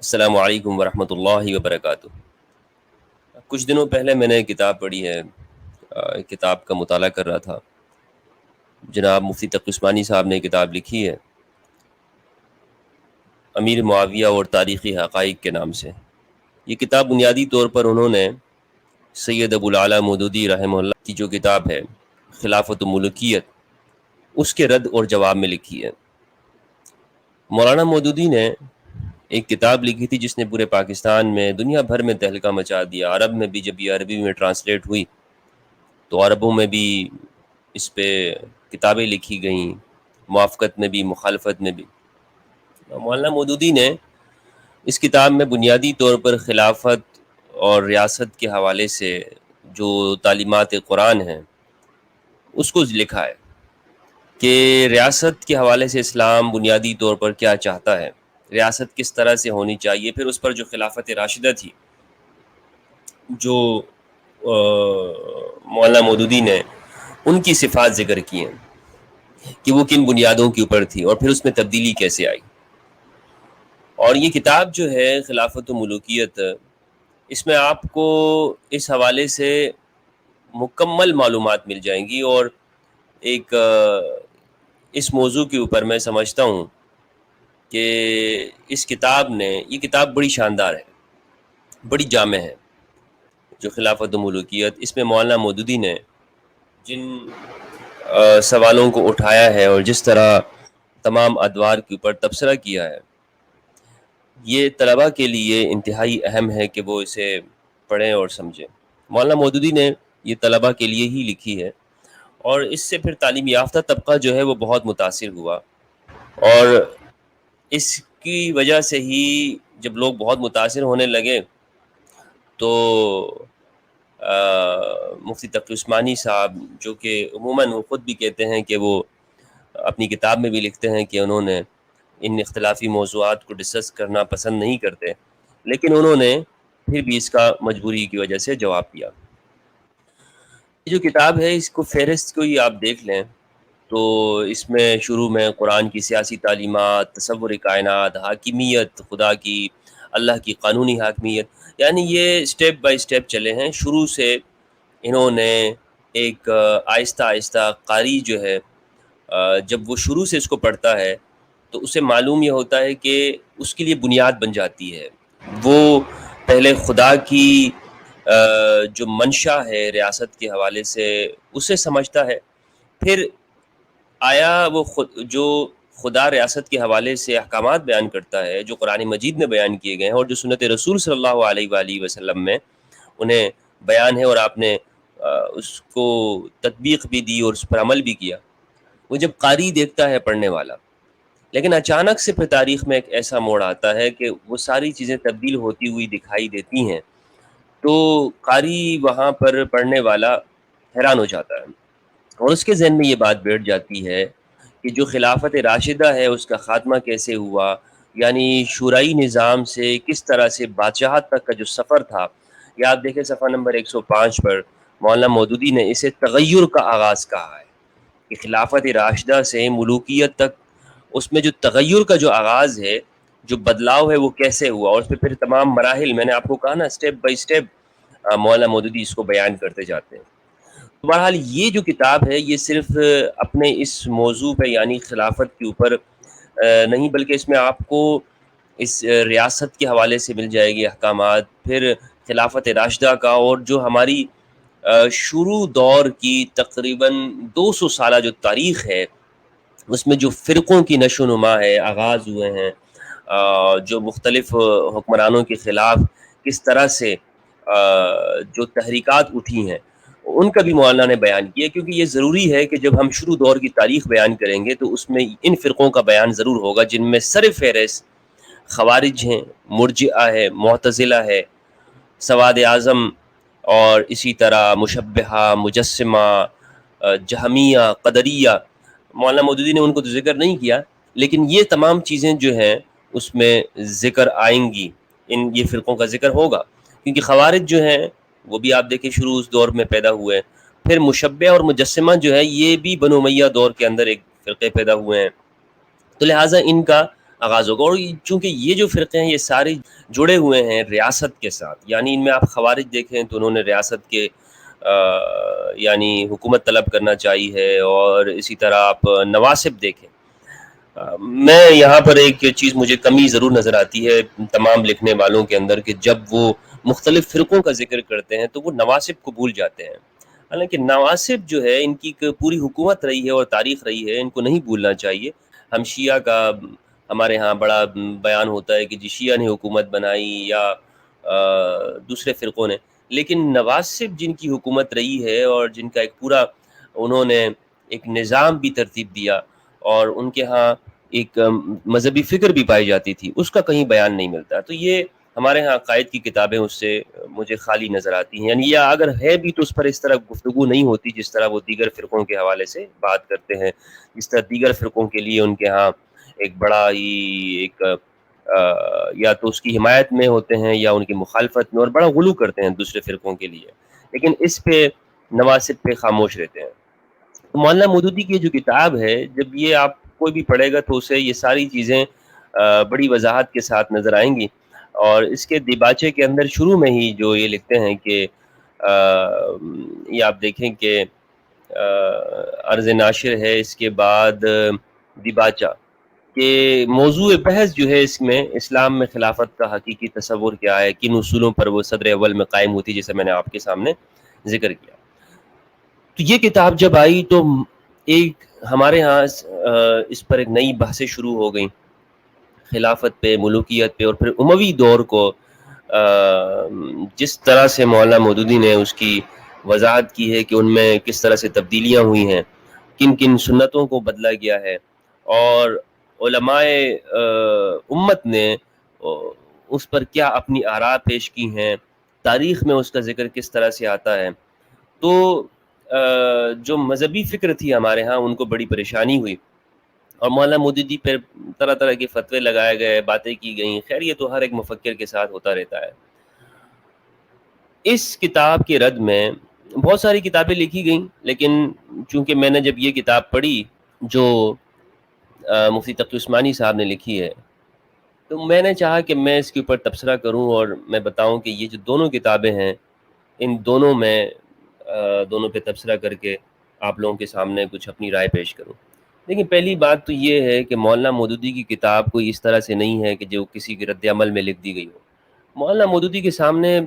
السلام علیکم ورحمۃ اللہ وبرکاتہ۔ کچھ دنوں پہلے میں نے ایک کتاب پڑھی ہے، کتاب کا مطالعہ کر رہا تھا۔ جناب مفتی تقی عثمانی صاحب نے کتاب لکھی ہے امیر معاویہ اور تاریخی حقائق کے نام سے۔ یہ کتاب بنیادی طور پر انہوں نے سید ابو العلا مودودی رحمہ اللہ کی جو کتاب ہے خلافت و ملوکیت، اس کے رد اور جواب میں لکھی ہے۔ مولانا مودودی نے ایک کتاب لکھی تھی جس نے پورے پاکستان میں دنیا بھر میں تہلکہ مچا دیا۔ عرب میں بھی، جب یہ عربی میں ٹرانسلیٹ ہوئی تو عربوں میں بھی اس پہ کتابیں لکھی گئیں، موافقت میں بھی مخالفت میں بھی۔ مولانا مودودی نے اس کتاب میں بنیادی طور پر خلافت اور ریاست کے حوالے سے جو تعلیمات قرآن ہیں اس کو لکھا ہے کہ ریاست کے حوالے سے اسلام بنیادی طور پر کیا چاہتا ہے، ریاست کس طرح سے ہونی چاہیے۔ پھر اس پر جو خلافت راشدہ تھی، جو مولانا مودودی نے ان کی صفات ذکر کی ہیں کہ وہ کن بنیادوں کے اوپر تھی اور پھر اس میں تبدیلی کیسے آئی۔ اور یہ کتاب جو ہے خلافت و ملوکیت، اس میں آپ کو اس حوالے سے مکمل معلومات مل جائیں گی۔ اور ایک اس موضوع کے اوپر میں سمجھتا ہوں کہ اس کتاب نے، یہ کتاب بڑی شاندار ہے، بڑی جامع ہے، جو خلافت و ملوکیت، اس میں مولانا مودودی نے جن سوالوں کو اٹھایا ہے اور جس طرح تمام ادوار کے اوپر تبصرہ کیا ہے، یہ طلباء کے لیے انتہائی اہم ہے کہ وہ اسے پڑھیں اور سمجھیں۔ مولانا مودودی نے یہ طلباء کے لیے ہی لکھی ہے، اور اس سے پھر تعلیم یافتہ طبقہ جو ہے وہ بہت متاثر ہوا، اور اس کی وجہ سے ہی جب لوگ بہت متاثر ہونے لگے تو مفتی تقی عثمانی صاحب، جو کہ عموماً وہ خود بھی کہتے ہیں کہ وہ اپنی کتاب میں بھی لکھتے ہیں کہ انہوں نے ان اختلافی موضوعات کو ڈسکس کرنا پسند نہیں کرتے، لیکن انہوں نے پھر بھی اس کا مجبوری کی وجہ سے جواب دیا۔ یہ جو کتاب ہے، اس کو فہرست کو ہی آپ دیکھ لیں تو اس میں شروع میں قرآن کی سیاسی تعلیمات، تصور کائنات، حاکمیت خدا کی، اللہ کی قانونی حاکمیت، یعنی یہ سٹیپ بائی سٹیپ چلے ہیں۔ شروع سے انہوں نے ایک آہستہ آہستہ قاری جو ہے، جب وہ شروع سے اس کو پڑھتا ہے تو اسے معلوم یہ ہوتا ہے کہ اس کے لیے بنیاد بن جاتی ہے۔ وہ پہلے خدا کی جو منشا ہے ریاست کے حوالے سے اسے سمجھتا ہے، پھر آیا وہ جو خدا ریاست کے حوالے سے احکامات بیان کرتا ہے، جو قرآن مجید میں بیان کیے گئے ہیں اور جو سنت رسول صلی اللہ علیہ وآلہ وسلم میں انہیں بیان ہے، اور آپ نے اس کو تطبیق بھی دی اور اس پر عمل بھی کیا، وہ جب قاری دیکھتا ہے پڑھنے والا، لیکن اچانک سے پھر تاریخ میں ایک ایسا موڑ آتا ہے کہ وہ ساری چیزیں تبدیل ہوتی ہوئی دکھائی دیتی ہیں، تو قاری وہاں پر پڑھنے والا حیران ہو جاتا ہے، اور اس کے ذہن میں یہ بات بیٹھ جاتی ہے کہ جو خلافت راشدہ ہے اس کا خاتمہ کیسے ہوا، یعنی شورائی نظام سے کس طرح سے بادشاہت تک کا جو سفر تھا۔ یا آپ دیکھیں صفحہ نمبر 105 پر مولانا مودودی نے اسے تغیر کا آغاز کہا ہے کہ خلافت راشدہ سے ملوکیت تک اس میں جو تغیر کا جو آغاز ہے، جو بدلاؤ ہے، وہ کیسے ہوا، اور اس پہ پھر تمام مراحل، میں نے آپ کو کہا نا، step by step Maulana Maududi اس کو بیان کرتے جاتے ہیں۔ بہرحال یہ جو کتاب ہے یہ صرف اپنے اس موضوع پہ یعنی خلافت کے اوپر نہیں، بلکہ اس میں آپ کو اس ریاست کے حوالے سے مل جائے گی احکامات، پھر خلافت راشدہ کا، اور جو ہماری شروع دور کی تقریباً 200 سالہ جو تاریخ ہے، اس میں جو فرقوں کی نشو و نما ہے، آغاز ہوئے ہیں، جو مختلف حکمرانوں کے خلاف کس طرح سے جو تحریکات اٹھی ہیں، ان کا بھی مولانا نے بیان کیا، کیونکہ یہ ضروری ہے کہ جب ہم شروع دور کی تاریخ بیان کریں گے تو اس میں ان فرقوں کا بیان ضرور ہوگا، جن میں سر فہرست خوارج ہیں، مرجئہ ہے، معتزلہ ہے، سواد اعظم، اور اسی طرح مشبہہ، مجسمہ، جہمیہ، قدریہ۔ مولانا مودودی نے ان کو تو ذکر نہیں کیا، لیکن یہ تمام چیزیں جو ہیں اس میں ذکر آئیں گی، یہ فرقوں کا ذکر ہوگا، کیونکہ خوارج جو ہیں وہ بھی آپ دیکھیں شروع اس دور میں پیدا ہوئے، پھر مشبہ اور مجسمہ جو ہے یہ بھی بنو امیہ دور کے اندر ایک فرقے پیدا ہوئے ہیں، تو لہٰذا ان کا آغاز ہوگا۔ اور چونکہ یہ جو فرقے ہیں یہ سارے جڑے ہوئے ہیں ریاست کے ساتھ، یعنی ان میں آپ خوارج دیکھیں تو انہوں نے ریاست کے یعنی حکومت طلب کرنا چاہیے ہے، اور اسی طرح آپ نواسب دیکھیں۔ میں یہاں پر ایک چیز مجھے کمی ضرور نظر آتی ہے تمام لکھنے والوں کے اندر، کہ جب وہ مختلف فرقوں کا ذکر کرتے ہیں تو وہ نواسب کو بھول جاتے ہیں، حالانکہ نواسب جو ہے ان کی ایک پوری حکومت رہی ہے اور تاریخ رہی ہے، ان کو نہیں بھولنا چاہیے۔ ہم شیعہ کا ہمارے ہاں بڑا بیان ہوتا ہے کہ جی شیعہ نے حکومت بنائی یا دوسرے فرقوں نے، لیکن نواسب جن کی حکومت رہی ہے اور جن کا ایک پورا انہوں نے ایک نظام بھی ترتیب دیا، اور ان کے ہاں ایک مذہبی فکر بھی پائی جاتی تھی، اس کا کہیں بیان نہیں ملتا۔ تو یہ ہمارے ہاں عقائد کی کتابیں اس سے مجھے خالی نظر آتی ہیں، یعنی یا اگر ہے بھی تو اس پر اس طرح گفتگو نہیں ہوتی جس طرح وہ دیگر فرقوں کے حوالے سے بات کرتے ہیں، جس طرح دیگر فرقوں کے لیے ان کے ہاں ایک بڑا ہی ایک یا تو اس کی حمایت میں ہوتے ہیں یا ان کی مخالفت میں، اور بڑا غلو کرتے ہیں دوسرے فرقوں کے لیے، لیکن اس پہ نواسب پہ خاموش رہتے ہیں۔ مولانا مودودی کی جو کتاب ہے، جب یہ آپ کوئی بھی پڑھے گا تو اسے یہ ساری چیزیں بڑی وضاحت کے ساتھ نظر آئیں گی۔ اور اس کے دیباچے کے اندر شروع میں ہی جو یہ لکھتے ہیں کہ یہ آپ دیکھیں کہ عرض ناشر ہے، اس کے بعد دیباچہ کہ موضوع بحث جو ہے اس میں اسلام میں خلافت کا حقیقی تصور کیا ہے، کن اصولوں پر وہ صدر اول میں قائم ہوتی، جیسے میں نے آپ کے سامنے ذکر کیا۔ تو یہ کتاب جب آئی تو ایک ہمارے ہاں اس پر ایک نئی بحثیں شروع ہو گئیں، خلافت پہ، ملوکیت پہ، اور پھر اموی دور کو جس طرح سے مولانا مودودی نے اس کی وضاحت کی ہے کہ ان میں کس طرح سے تبدیلیاں ہوئی ہیں، کن کن سنتوں کو بدلا گیا ہے، اور علماء امت نے اس پر کیا اپنی آراء پیش کی ہیں، تاریخ میں اس کا ذکر کس طرح سے آتا ہے۔ تو جو مذہبی فکر تھی ہمارے ہاں ان کو بڑی پریشانی ہوئی، اور مولانا مودودی پہ طرح طرح کے فتوے لگائے گئے، باتیں کی گئیں۔ خیر یہ تو ہر ایک مفکر کے ساتھ ہوتا رہتا ہے۔ اس کتاب کے رد میں بہت ساری کتابیں لکھی گئیں، لیکن چونکہ میں نے جب یہ کتاب پڑھی جو مفتی تقی عثمانی صاحب نے لکھی ہے، تو میں نے چاہا کہ میں اس کے اوپر تبصرہ کروں اور میں بتاؤں کہ یہ جو دونوں کتابیں ہیں، ان دونوں میں دونوں پہ تبصرہ کر کے آپ لوگوں کے سامنے کچھ اپنی رائے پیش کروں۔ لیکن پہلی بات تو یہ ہے کہ مولانا مودودی کی کتاب کوئی اس طرح سے نہیں ہے کہ جو کسی کے رد عمل میں لکھ دی گئی ہو۔ مولانا مودودی کے سامنے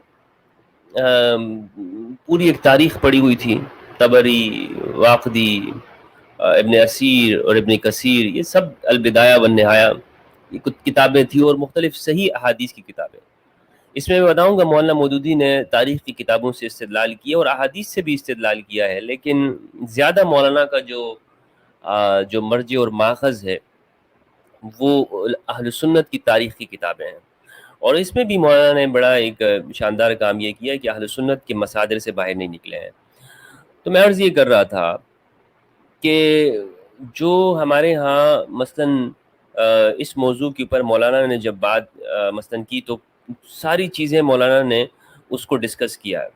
پوری ایک تاریخ پڑی ہوئی تھی، طبری، واقدی، ابن اسیر اور ابن کثیر، یہ سب البدایہ والنہایہ یہ کچھ کتابیں تھیں، اور مختلف صحیح احادیث کی کتابیں۔ اس میں بتاؤں گا مولانا مودودی نے تاریخ کی کتابوں سے استدلال کیا اور احادیث سے بھی استدلال کیا ہے، لیکن زیادہ مولانا کا جو مرجع اور ماخذ ہے وہ اہل سنت کی تاریخ کی کتابیں ہیں، اور اس میں بھی مولانا نے بڑا ایک شاندار کام یہ کیا کہ اہل سنت کے مصادر سے باہر نہیں نکلے ہیں۔ تو میں عرض یہ کر رہا تھا کہ جو ہمارے ہاں مثلاً اس موضوع کے اوپر مولانا نے جب بات مثلاً کی تو ساری چیزیں مولانا نے اس کو ڈسکس کیا ہے،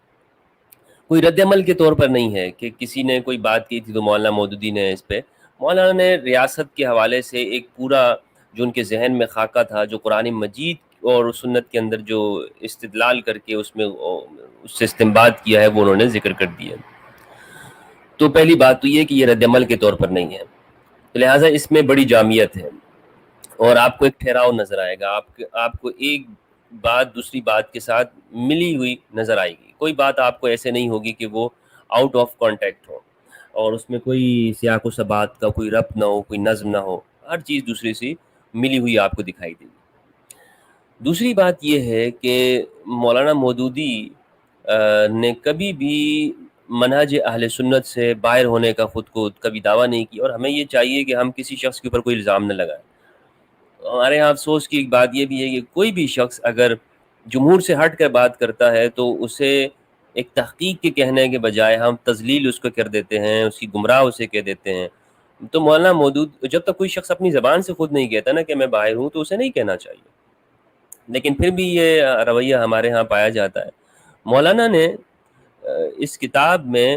کوئی رد عمل کے طور پر نہیں ہے کہ کسی نے کوئی بات کی تھی تو مولانا مودودی نے اس پہ، مولانا نے ریاست کے حوالے سے ایک پورا جو ان کے ذہن میں خاکہ تھا، جو قرآن مجید اور سنت کے اندر جو استدلال کر کے اس میں اس سے استنباط کیا ہے وہ انہوں نے ذکر کر دیا۔ تو پہلی بات تو یہ کہ یہ رد عمل کے طور پر نہیں ہے، لہٰذا اس میں بڑی جامعت ہے، اور آپ کو ایک ٹھہراؤ نظر آئے گا، آپ کو ایک بات دوسری بات کے ساتھ ملی ہوئی نظر آئے گی، کوئی بات آپ کو ایسے نہیں ہوگی کہ وہ آؤٹ آف کانٹیکٹ ہو اور اس میں کوئی سیاق و سبات کا کوئی ربط نہ ہو، کوئی نظم نہ ہو، ہر چیز دوسری سے ملی ہوئی آپ کو دکھائی دے گی۔ دوسری بات یہ ہے کہ مولانا مودودی نے کبھی بھی منہج اہل سنت سے باہر ہونے کا خود کو کبھی دعویٰ نہیں کی، اور ہمیں یہ چاہیے کہ ہم کسی شخص کے اوپر کوئی الزام نہ لگائیں۔ ہمارے یہاں افسوس کی ایک بات یہ بھی ہے کہ کوئی بھی شخص اگر جمہور سے ہٹ کر بات کرتا ہے تو اسے ایک تحقیق کے کہنے کے بجائے ہم تضلیل اس کو کر دیتے ہیں، اس کی گمراہ اسے کہہ دیتے ہیں۔ تو مولانا مودود جب تک کوئی شخص اپنی زبان سے خود نہیں کہتا نا کہ میں باہر ہوں تو اسے نہیں کہنا چاہیے، لیکن پھر بھی یہ رویہ ہمارے ہاں پایا جاتا ہے۔ مولانا نے اس کتاب میں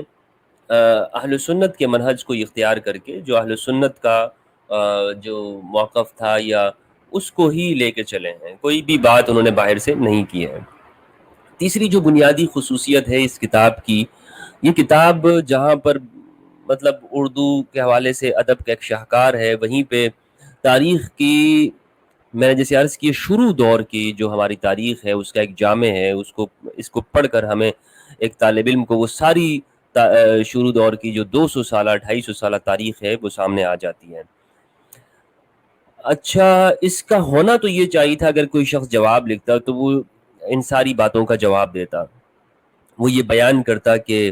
اہل سنت کے منہج کو اختیار کر کے جو اہل سنت کا جو موقف تھا یا اس کو ہی لے کے چلے ہیں، کوئی بھی بات انہوں نے باہر سے نہیں کی ہے۔ تیسری جو بنیادی خصوصیت ہے اس کتاب کی، یہ کتاب جہاں پر مطلب اردو کے حوالے سے ادب کا ایک شاہکار ہے، وہیں پہ تاریخ کی، میں نے جیسے عرض کی، شروع دور کی جو ہماری تاریخ ہے اس کا ایک جامع ہے، اس کو پڑھ کر ہمیں ایک طالب علم کو وہ ساری شروع دور کی جو 200 سالہ 250 سالہ تاریخ ہے وہ سامنے آ جاتی ہے۔ اچھا، اس کا ہونا تو یہ چاہیے تھا، اگر کوئی شخص جواب لکھتا تو وہ ان ساری باتوں کا جواب دیتا، وہ یہ بیان کرتا کہ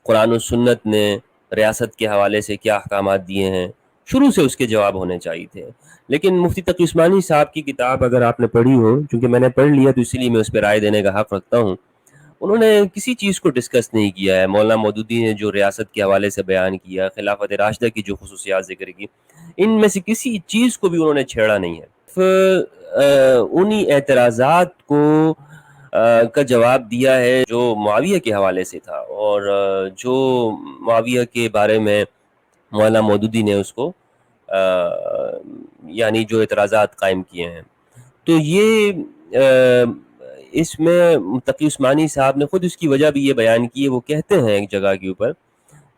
قرآن و سنت نے ریاست کے حوالے سے کیا احکامات دیے ہیں، شروع سے اس کے جواب ہونے چاہیے تھے۔ لیکن مفتی تقی عثمانی صاحب کی کتاب اگر آپ نے پڑھی ہو، چونکہ میں نے پڑھ لیا تو اسی لیے میں اس پہ رائے دینے کا حق رکھتا ہوں، انہوں نے کسی چیز کو ڈسکس نہیں کیا ہے۔ مولانا مودودی نے جو ریاست کے حوالے سے بیان کیا، خلافت راشدہ کی جو خصوصیات ذکر کی، ان میں سے کسی چیز کو بھی انہوں نے چھیڑا نہیں ہے۔ انہی اعتراضات کو کا جواب دیا ہے جو معاویہ کے حوالے سے تھا، اور جو معاویہ کے بارے میں مولانا مودودی نے اس کو یعنی جو اعتراضات قائم کیے ہیں، تو یہ اس میں تقی عثمانی صاحب نے خود اس کی وجہ بھی یہ بیان کی ہے۔ وہ کہتے ہیں ایک جگہ کے اوپر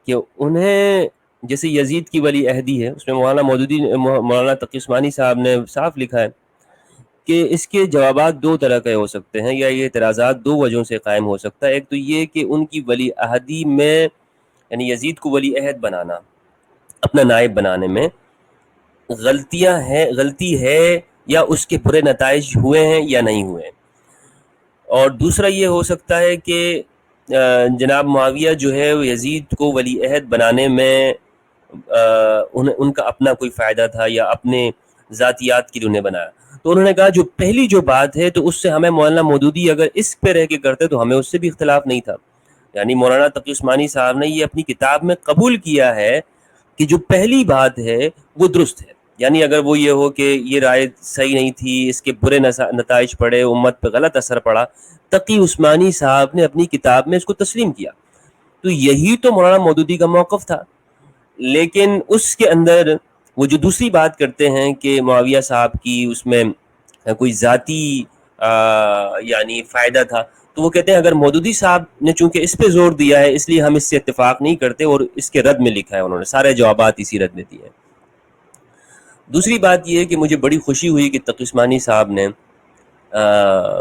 کہ انہیں جیسے یزید کی ولی عہدی ہے، اس میں مولانا تقی عثمانی صاحب نے صاف لکھا ہے کہ اس کے جوابات دو طرح کے ہو سکتے ہیں، یا یہ اعتراضات دو وجہوں سے قائم ہو سکتا ہے۔ ایک تو یہ کہ ان کی ولی عہدی میں، یعنی یزید کو ولی عہد بنانا، اپنا نائب بنانے میں غلطی ہے، یا اس کے برے نتائج ہوئے ہیں یا نہیں ہوئے۔ اور دوسرا یہ ہو سکتا ہے کہ جناب معاویہ جو ہے وہ یزید کو ولی عہد بنانے میں ان کا اپنا کوئی فائدہ تھا، یا اپنے ذاتیات کے لیے انہیں بنایا۔ تو انہوں نے کہا جو پہلی جو بات ہے تو اس سے ہمیں مولانا مودودی اگر اس پہ رہ کے کرتے تو ہمیں اس سے بھی اختلاف نہیں تھا۔ یعنی مولانا تقی عثمانی صاحب نے یہ اپنی کتاب میں قبول کیا ہے کہ جو پہلی بات ہے وہ درست ہے، یعنی اگر وہ یہ ہو کہ یہ رائے صحیح نہیں تھی، اس کے برے نتائج پڑے، امت پہ غلط اثر پڑا، تقی عثمانی صاحب نے اپنی کتاب میں اس کو تسلیم کیا، تو یہی تو مولانا مودودی کا موقف تھا۔ لیکن اس کے اندر وہ جو دوسری بات کرتے ہیں کہ معاویہ صاحب کی اس میں کوئی ذاتی یعنی فائدہ تھا، تو وہ کہتے ہیں اگر مودودی صاحب نے چونکہ اس پہ زور دیا ہے اس لیے ہم اس سے اتفاق نہیں کرتے، اور اس کے رد میں لکھا ہے، انہوں نے سارے جوابات اسی رد میں دیے ہیں۔ دوسری بات یہ ہے کہ مجھے بڑی خوشی ہوئی کہ تقی عثمانی صاحب نے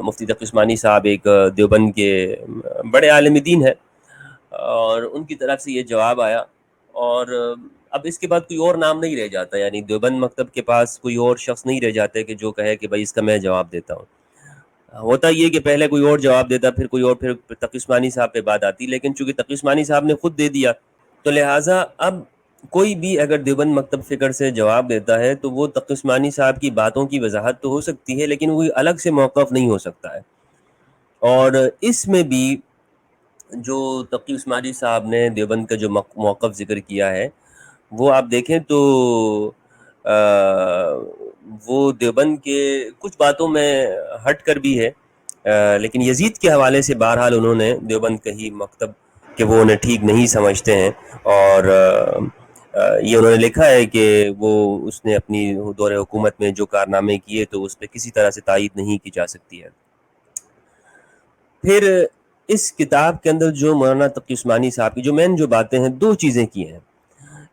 مفتی تقی عثمانی صاحب ایک دیوبند کے بڑے عالم دین ہیں، اور ان کی طرف سے یہ جواب آیا، اور اب اس کے بعد کوئی اور نام نہیں رہ جاتا، یعنی دیوبند مکتب کے پاس کوئی اور شخص نہیں رہ جاتا کہ جو کہے کہ بھائی اس کا میں جواب دیتا ہوں۔ ہوتا یہ کہ پہلے کوئی اور جواب دیتا، پھر کوئی اور، پھر تقی عثمانی صاحب پہ بات آتی، لیکن چونکہ تقی عثمانی صاحب نے خود دے دیا تو لہٰذا اب کوئی بھی اگر دیوبند مکتب فکر سے جواب دیتا ہے تو وہ تقی عثمانی صاحب کی باتوں کی وضاحت تو ہو سکتی ہے، لیکن وہ الگ سے موقف نہیں ہو سکتا ہے۔ اور اس میں بھی جو تقی عثمانی صاحب نے دیوبند کا جو موقف ذکر کیا ہے وہ آپ دیکھیں تو وہ دیوبند کے کچھ باتوں میں ہٹ کر بھی ہے، لیکن یزید کے حوالے سے بہرحال انہوں نے دیوبند کا ہی مکتب کہ وہ انہیں ٹھیک نہیں سمجھتے ہیں، اور یہ انہوں نے لکھا ہے کہ وہ اس نے اپنی دور حکومت میں جو کارنامے کیے تو اس پہ کسی طرح سے تائید نہیں کی جا سکتی ہے۔ پھر اس کتاب کے اندر جو مولانا تقی عثمانی صاحب کی جو مین جو باتیں ہیں، دو چیزیں کی ہیں۔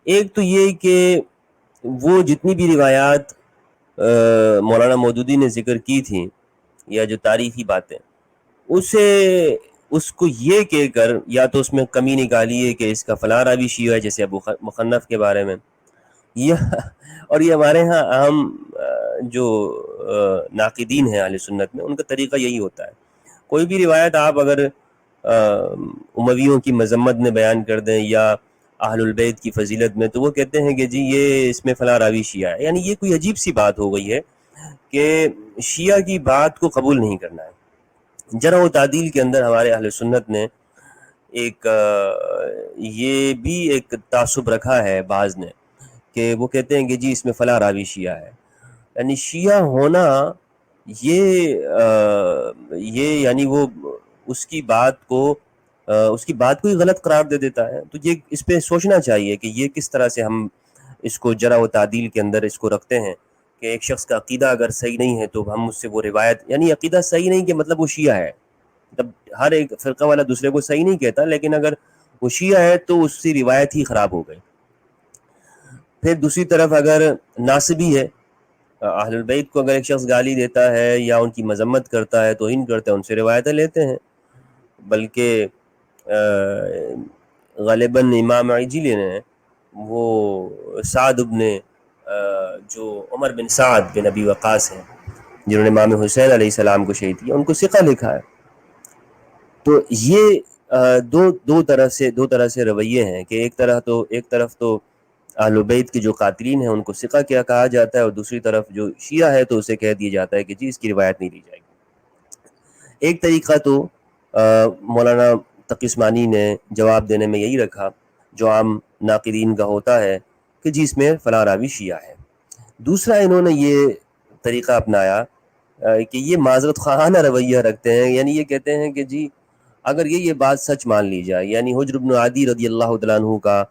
ایک تو یہ کہ وہ جتنی بھی روایات مولانا مودودی نے ذکر کی تھیں یا جو تاریخی باتیں، اس کو یہ کہہ کر یا تو اس میں کمی نکالی ہے کہ اس کا فلاں راوی شیعہ ہے، جیسے ابو مخنف کے بارے میں، یا اور یہ ہمارے ہاں عام جو ناقدین ہیں اہل سنت میں، ان کا طریقہ یہی ہوتا ہے، کوئی بھی روایت آپ اگر امویوں کی مذمت میں بیان کر دیں یا اہل البیت کی فضیلت میں، تو وہ کہتے ہیں کہ جی یہ اس میں فلاں راوی شیعہ ہے۔ یعنی یہ کوئی عجیب سی بات ہو گئی ہے کہ شیعہ کی بات کو قبول نہیں کرنا ہے۔ جرح و تعدیل کے اندر ہمارے اہل سنت نے ایک یہ بھی ایک تعصب رکھا ہے بعض نے، کہ وہ کہتے ہیں کہ جی اس میں فلاں راوی شیعہ ہے۔ یعنی شیعہ ہونا یہ یعنی وہ اس کی بات کو ہی غلط قرار دے دیتا ہے۔ تو یہ اس پہ سوچنا چاہیے کہ یہ کس طرح سے ہم اس کو جرح و تعدیل کے اندر اس کو رکھتے ہیں کہ ایک شخص کا عقیدہ اگر صحیح نہیں ہے تو ہم اس سے وہ روایت، یعنی عقیدہ صحیح نہیں کہ مطلب وہ شیعہ ہے، مطلب ہر ایک فرقہ والا دوسرے کو صحیح نہیں کہتا، لیکن اگر وہ شیعہ ہے تو اس کی روایت ہی خراب ہو گئی۔ پھر دوسری طرف اگر ناصبی ہے، اہل البیت کو اگر ایک شخص گالی دیتا ہے یا ان کی مذمت کرتا ہے، توہین کرتا ہے، ان سے روایتیں لیتے ہیں، بلکہ غالباً امام عجلی نے وہ سعد ابن جو عمر بن سعد بن ابی وقاص ہیں جنہوں نے امام حسین علیہ السلام کو شہید کیا، ان کو ثقہ لکھا ہے۔ تو یہ دو طرح سے رویے ہیں کہ ایک طرف تو اہل بیت کے جو قاتلین ہیں ان کو ثقہ کیا کہا جاتا ہے، اور دوسری طرف جو شیعہ ہے تو اسے کہہ دیا جاتا ہے کہ جی اس کی روایت نہیں لی جائے گی۔ ایک طریقہ تو مولانا تقی عثمانی نے جواب دینے میں یہی رکھا جو عام ناقدین کا ہوتا ہے کہ جی اس میں فلاں راوی شیعہ ہے۔ دوسرا انہوں نے یہ طریقہ اپنایا کہ یہ معذرت خواہانہ رویہ رکھتے ہیں، یعنی یہ کہتے ہیں کہ جی اگر یہ بات سچ مان لی جائے، یعنی حجر بن عدی رضی اللہ تعالیٰ عنہ کا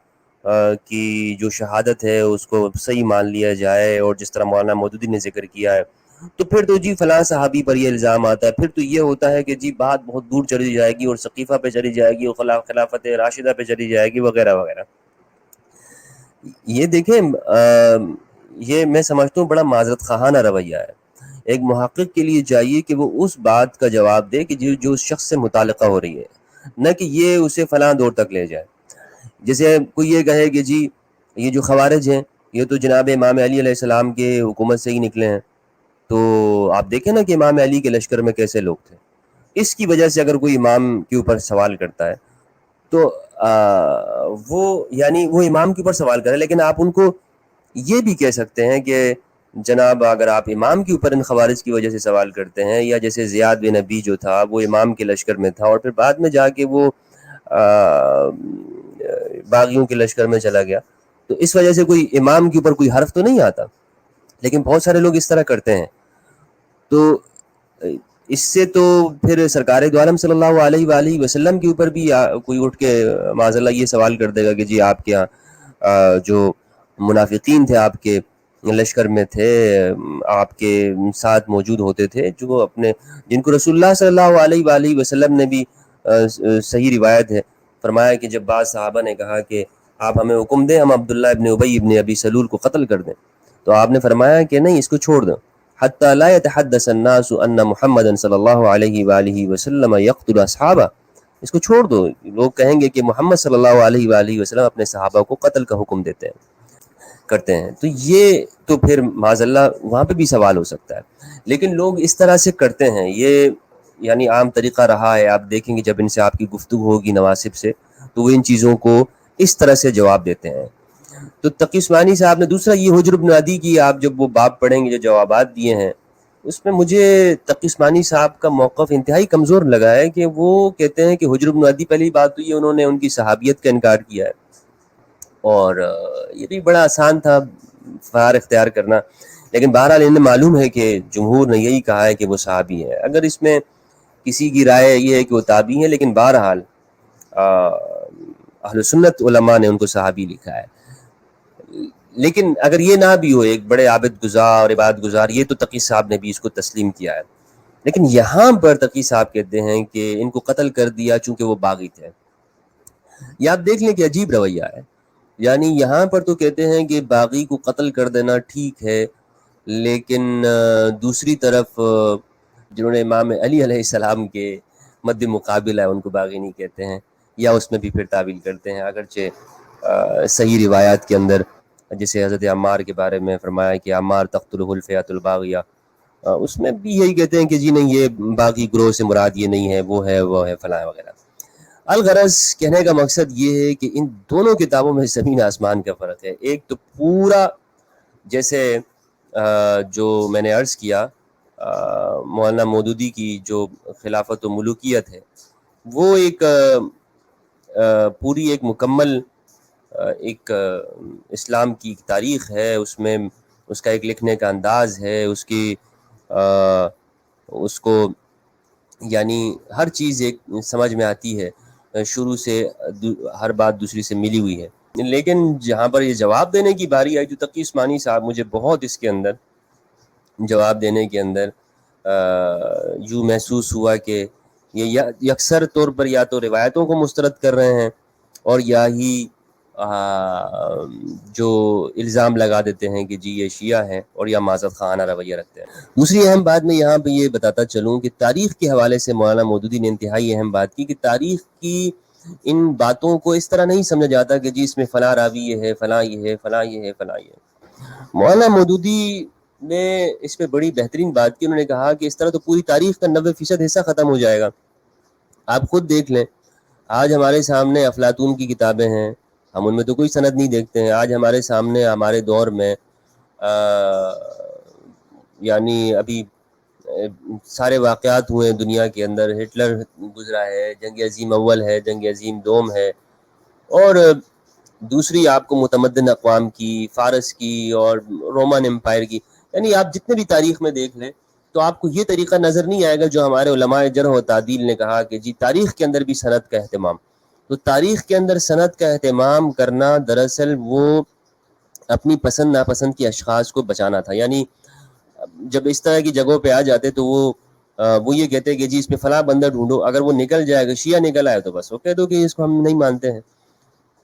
کی جو شہادت ہے اس کو صحیح مان لیا جائے، اور جس طرح مولانا مودودی نے ذکر کیا ہے، تو پھر تو جی فلاں صحابی پر یہ الزام آتا ہے، پھر تو یہ ہوتا ہے کہ جی بات بہت دور چلی جائے گی اور ثقیفہ پہ چلی جائے گی اور خلافت راشدہ پہ چلی جائے گی وغیرہ وغیرہ۔ یہ دیکھیں یہ میں سمجھتا ہوں بڑا معذرت خواہانہ رویہ ہے۔ ایک محقق کے لیے چاہیے کہ وہ اس بات کا جواب دے کہ جو اس شخص سے متعلقہ ہو رہی ہے، نہ کہ یہ اسے فلاں دور تک لے جائے۔ جیسے کوئی یہ کہے کہ جی یہ جو خوارج ہیں یہ تو جناب امام علی علیہ السلام کے حکومت سے ہی نکلے ہیں، تو آپ دیکھیں نا کہ امام علی کے لشکر میں کیسے لوگ تھے۔ اس کی وجہ سے اگر کوئی امام کے اوپر سوال کرتا ہے تو وہ امام کے اوپر سوال کرے، لیکن آپ ان کو یہ بھی کہہ سکتے ہیں کہ جناب اگر آپ امام کے اوپر ان خوارج کی وجہ سے سوال کرتے ہیں، یا جیسے زیاد بن نبی جو تھا وہ امام کے لشکر میں تھا اور پھر بعد میں جا کے وہ باغیوں کے لشکر میں چلا گیا، تو اس وجہ سے کوئی امام کے اوپر کوئی حرف تو نہیں آتا، لیکن بہت سارے لوگ اس طرح کرتے ہیں۔ تو اس سے تو پھر سرکار دو عالم صلی اللہ علیہ وآلہ وسلم کے اوپر بھی کوئی اٹھ کے معاذ اللہ یہ سوال کر دے گا کہ جی آپ کے یہاں جو منافقین تھے آپ کے لشکر میں تھے، آپ کے ساتھ موجود ہوتے تھے، جو جن کو رسول اللہ صلی اللہ علیہ وآلہ وسلم نے بھی صحیح روایت ہے فرمایا کہ جب بعض صحابہ نے کہا کہ آپ ہمیں حکم دیں ہم عبداللہ ابن ابی ابن ابی سلول کو قتل کر دیں، تو آپ نے فرمایا کہ نہیں، اس کو چھوڑ دو، حتی لا يتحدث الناس ان محمد صلی اللہ علیہ وآلہ وسلم یقتل اصحابہ، اس کو چھوڑ دو، لوگ کہیں گے کہ محمد صلی اللہ علیہ وآلہ وسلم اپنے صحابہ کو قتل کا حکم کرتے ہیں۔ تو یہ تو پھر معاذ اللہ وہاں پہ بھی سوال ہو سکتا ہے، لیکن لوگ اس طرح سے کرتے ہیں، یہ یعنی عام طریقہ رہا ہے۔ آپ دیکھیں گے جب ان سے آپ کی گفتگو ہوگی نواسب سے تو وہ ان چیزوں کو اس طرح سے جواب دیتے ہیں۔ تو تقی عثمانی صاحب نے دوسرا یہ حجر بن عدی کی آپ جب وہ باب پڑھیں گے جو جوابات دیے ہیں، اس میں مجھے تقی عثمانی صاحب کا موقف انتہائی کمزور لگا ہے کہ وہ کہتے ہیں کہ حجر بن عدی، پہلی بات تو یہ انہوں نے ان کی صحابیت کا انکار کیا ہے، اور یہ بھی بڑا آسان تھا فرار اختیار کرنا، لیکن بہرحال انہیں معلوم ہے کہ جمہور نے یہی کہا ہے کہ وہ صحابی ہے۔ اگر اس میں کسی کی رائے یہ ہے کہ وہ تابعی ہیں، لیکن بہرحال اہل سنت علماء نے ان کو صحابی لکھا ہے۔ لیکن اگر یہ نہ بھی ہو، ایک بڑے عابد گزار اور عبادت گزار، یہ تو تقی صاحب نے بھی اس کو تسلیم کیا ہے، لیکن یہاں پر تقی صاحب کہتے ہیں کہ ان کو قتل کر دیا چونکہ وہ باغی تھے۔ یہ آپ دیکھ لیں کہ عجیب رویہ ہے، یعنی یہاں پر تو کہتے ہیں کہ باغی کو قتل کر دینا ٹھیک ہے، لیکن دوسری طرف جنہوں نے امام علی علیہ السلام کے مد مقابل ہے ان کو باغی نہیں کہتے ہیں، یا اس میں بھی پھر تعویل کرتے ہیں، اگرچہ صحیح روایات کے اندر جیسے حضرت عمار کے بارے میں فرمایا کہ عمار تقتلہ الفئۃ الباغیہ، اس میں بھی یہی کہتے ہیں کہ جی نہیں، یہ باغی گروہ سے مراد یہ نہیں ہے، وہ ہے فلاں وغیرہ۔ الغرض کہنے کا مقصد یہ ہے کہ ان دونوں کتابوں میں زمین آسمان کا فرق ہے۔ ایک تو پورا جیسے جو میں نے عرض کیا مولانا مودودی کی جو خلافت و ملوکیت ہے، وہ ایک پوری ایک مکمل ایک اسلام کی تاریخ ہے، اس میں اس کا ایک لکھنے کا انداز ہے، اس کو یعنی ہر چیز ایک سمجھ میں آتی ہے، شروع سے ہر بات دوسری سے ملی ہوئی ہے۔ لیکن جہاں پر یہ جواب دینے کی باری آئی تو تقی عثمانی صاحب مجھے بہت اس کے اندر جواب دینے کے اندر یوں محسوس ہوا کہ یہ یکسر طور پر یا تو روایتوں کو مسترد کر رہے ہیں اور یا ہی جو الزام لگا دیتے ہیں کہ جی یہ شیعہ ہیں اور یا معذرت خانہ رویہ رکھتے ہیں۔ دوسری اہم بات میں یہاں پہ یہ بتاتا چلوں کہ تاریخ کے حوالے سے مولانا مودودی نے انتہائی اہم بات کی کہ تاریخ کی ان باتوں کو اس طرح نہیں سمجھا جاتا کہ جی اس میں فلاں راوی یہ ہے، فلاں یہ ہے، فلاں یہ ہے، فلاں یہ ہے۔ مولانا مودودی نے اس پہ بڑی بہترین بات کی، انہوں نے کہا کہ اس طرح تو پوری تاریخ کا 90% حصہ ختم ہو جائے گا۔ آپ خود دیکھ لیں، آج ہمارے سامنے افلاطون کی کتابیں ہیں، ہم ان میں تو کوئی سند نہیں دیکھتے ہیں۔ آج ہمارے سامنے ہمارے دور میں یعنی ابھی سارے واقعات ہوئے دنیا کے اندر، ہٹلر گزرا ہے، جنگ عظیم اول ہے، جنگ عظیم دوم ہے، اور دوسری آپ کو متمدن اقوام کی، فارس کی اور رومن امپائر کی، یعنی آپ جتنے بھی تاریخ میں دیکھ لیں تو آپ کو یہ طریقہ نظر نہیں آئے گا جو ہمارے علماء جرح و تعدیل نے کہا کہ جی تاریخ کے اندر بھی سند کا اہتمام۔ تو تاریخ کے اندر سند کا اہتمام کرنا دراصل وہ اپنی پسند ناپسند کی اشخاص کو بچانا تھا۔ یعنی جب اس طرح کی جگہوں پہ آ جاتے تو وہ یہ کہتے کہ جی اس پہ فلاں بندہ ڈھونڈو، اگر وہ نکل جائے گا، شیعہ نکل آئے تو بس وہ کہہ دو کہ اس کو ہم نہیں مانتے ہیں۔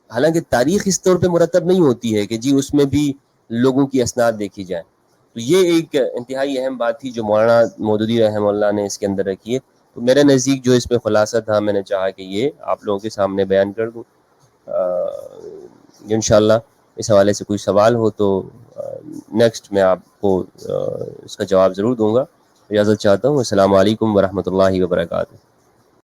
حالانکہ تاریخ اس طور پہ مرتب نہیں ہوتی ہے کہ جی اس میں بھی لوگوں کی اسناد دیکھی جائیں۔ تو یہ ایک انتہائی اہم بات تھی جو مولانا مودودی رحمہ اللہ نے اس کے اندر رکھی ہے۔ تو میرے نزدیک جو اس میں خلاصہ تھا، میں نے چاہا کہ یہ آپ لوگوں کے سامنے بیان کر دوں۔ انشاءاللہ اس حوالے سے کوئی سوال ہو تو نیکسٹ میں آپ کو اس کا جواب ضرور دوں گا۔ اجازت چاہتا ہوں۔ السلام علیکم ورحمۃ اللہ وبرکاتہ۔